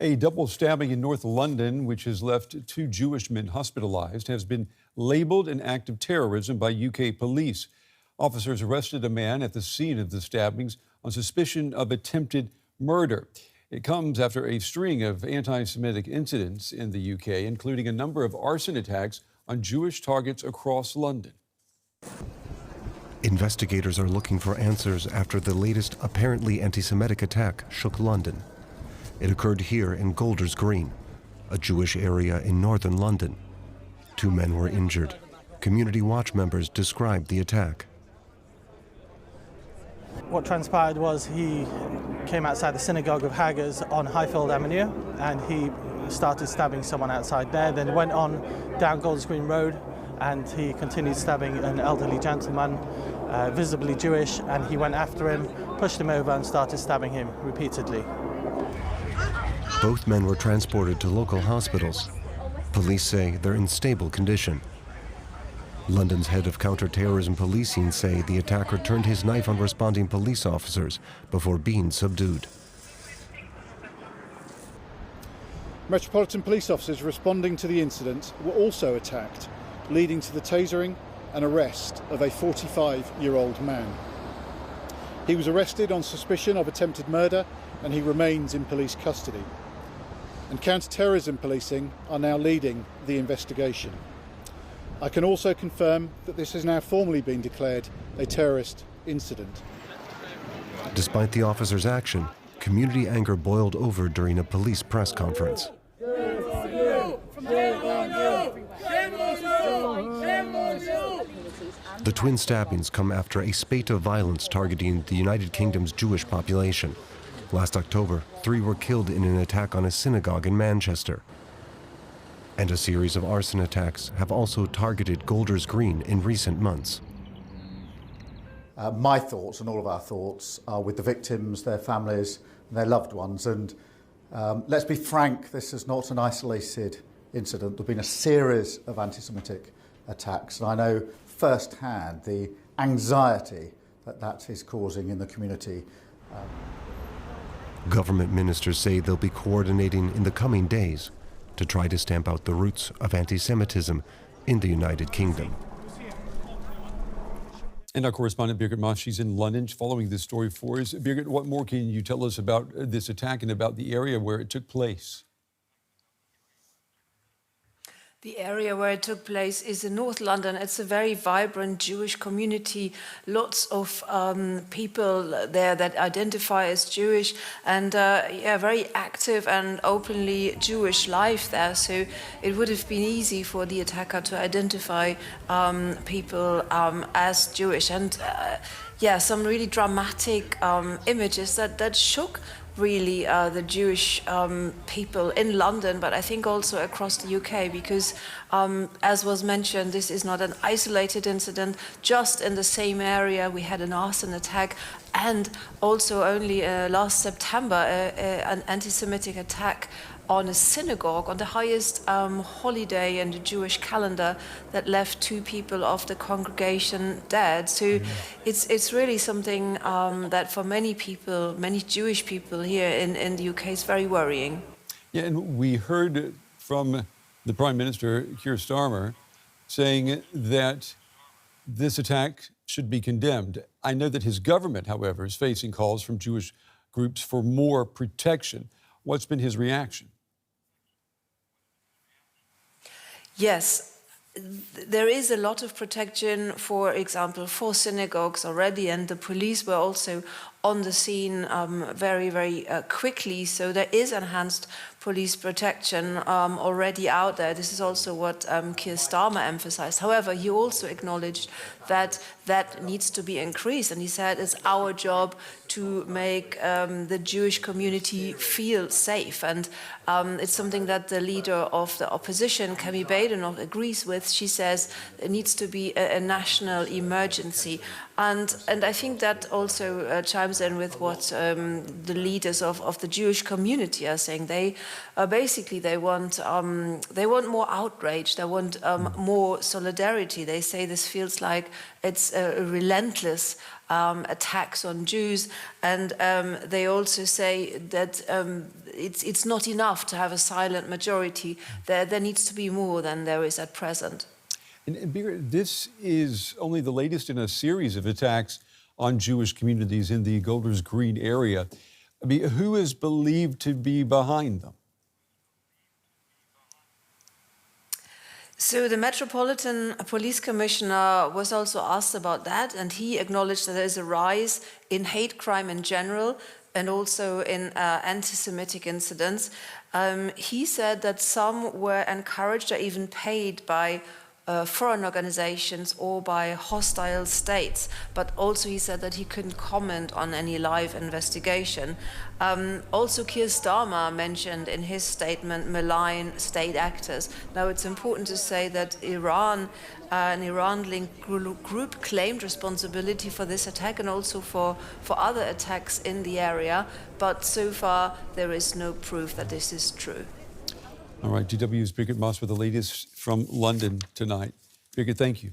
A double stabbing in North London, which has left 2 Jewish men hospitalized, has been labeled an act of terrorism by UK police. Officers arrested a man at the scene of the stabbings on suspicion of attempted murder. It comes after a string of anti-Semitic incidents in the UK, including a number of arson attacks on Jewish targets across London. Investigators are looking for answers after the latest apparently anti-Semitic attack shook London. It occurred here in Golders Green, a Jewish area in northern London. 2 men were injured. Community Watch members described the attack. What transpired was he came outside the synagogue of Haggers on Highfield Avenue and he started stabbing someone outside there, then went on down Golders Green Road and he continued stabbing an elderly gentleman, visibly Jewish, and he went after him, pushed him over and started stabbing him repeatedly. Both men were transported to local hospitals. Police say they're in stable condition. London's head of counter-terrorism policing say the attacker turned his knife on responding police officers before being subdued. Metropolitan police officers responding to the incident were also attacked, leading to the tasering and arrest of a 45-year-old man. He was arrested on suspicion of attempted murder and he remains in police custody. And counter-terrorism policing are now leading the investigation. I can also confirm that this has now formally been declared a terrorist incident. Despite the officers' action, community anger boiled over during a police press conference. The twin stabbings come after a spate of violence targeting the United Kingdom's Jewish population. Last October, 3 were killed in an attack on a synagogue in Manchester. And a series of arson attacks have also targeted Golders Green in recent months. My thoughts and all of our thoughts are with the victims, their families, and their loved ones. And let's be frank, this is not an isolated incident. There have been a series of anti-Semitic attacks, and I know firsthand the anxiety that that is causing in the community. Government ministers say they'll be coordinating in the coming days to try to stamp out the roots of anti-Semitism in the United Kingdom. And our correspondent Birgit Maass, she's in London following this story for us. Birgit, what more can you tell us about this attack and about the area where it took place? The area where it took place is in North London. It's a very vibrant Jewish community, lots of people there that identify as Jewish, and very active and openly Jewish life there. So it would have been easy for the attacker to identify people as Jewish. And some really dramatic images that shook really the Jewish people in London, but I think also across the UK, because as was mentioned, this is not an isolated incident. Just in the same area we had an arson attack, and also only last September an anti-Semitic attack on a synagogue on the highest holiday in the Jewish calendar that left 2 people of the congregation dead. So it's really something that for many people, many Jewish people here in the UK is very worrying. Yeah, and we heard from the Prime Minister, Keir Starmer, saying that this attack should be condemned. I know that his government, however, is facing calls from Jewish groups for more protection. What's been his reaction? Yes, there is a lot of protection, for example, for synagogues already, and the police were also on the scene very, very quickly. So there is enhanced police protection already out there. This is also what Keir Starmer emphasized. However, he also acknowledged that that needs to be increased. And he said it's our job to make the Jewish community feel safe. And it's something that the leader of the opposition, Kemi Badenoch, agrees with. She says it needs to be a national emergency. And I think that also chimes in with what the leaders of the Jewish community are saying. They basically they want more outrage. They want more solidarity. They say this feels like it's a relentless attacks on Jews, and they also say that it's not enough to have a silent majority. There needs to be more than there is at present. And Birgit, this is only the latest in a series of attacks on Jewish communities in the Golders Green area. I mean, who is believed to be behind them? So the Metropolitan Police Commissioner was also asked about that, and he acknowledged that there is a rise in hate crime in general and also in anti-Semitic incidents. He said that some were encouraged or even paid by foreign organizations or by hostile states, but also he said that he couldn't comment on any live investigation. Also, Keir Starmer mentioned in his statement malign state actors. Now, it's important to say that Iran, an Iran-linked group, claimed responsibility for this attack and also for other attacks in the area, but so far there is no proof that this is true. All right, DW's Birgit Maass with the latest from London tonight. Birgit, thank you.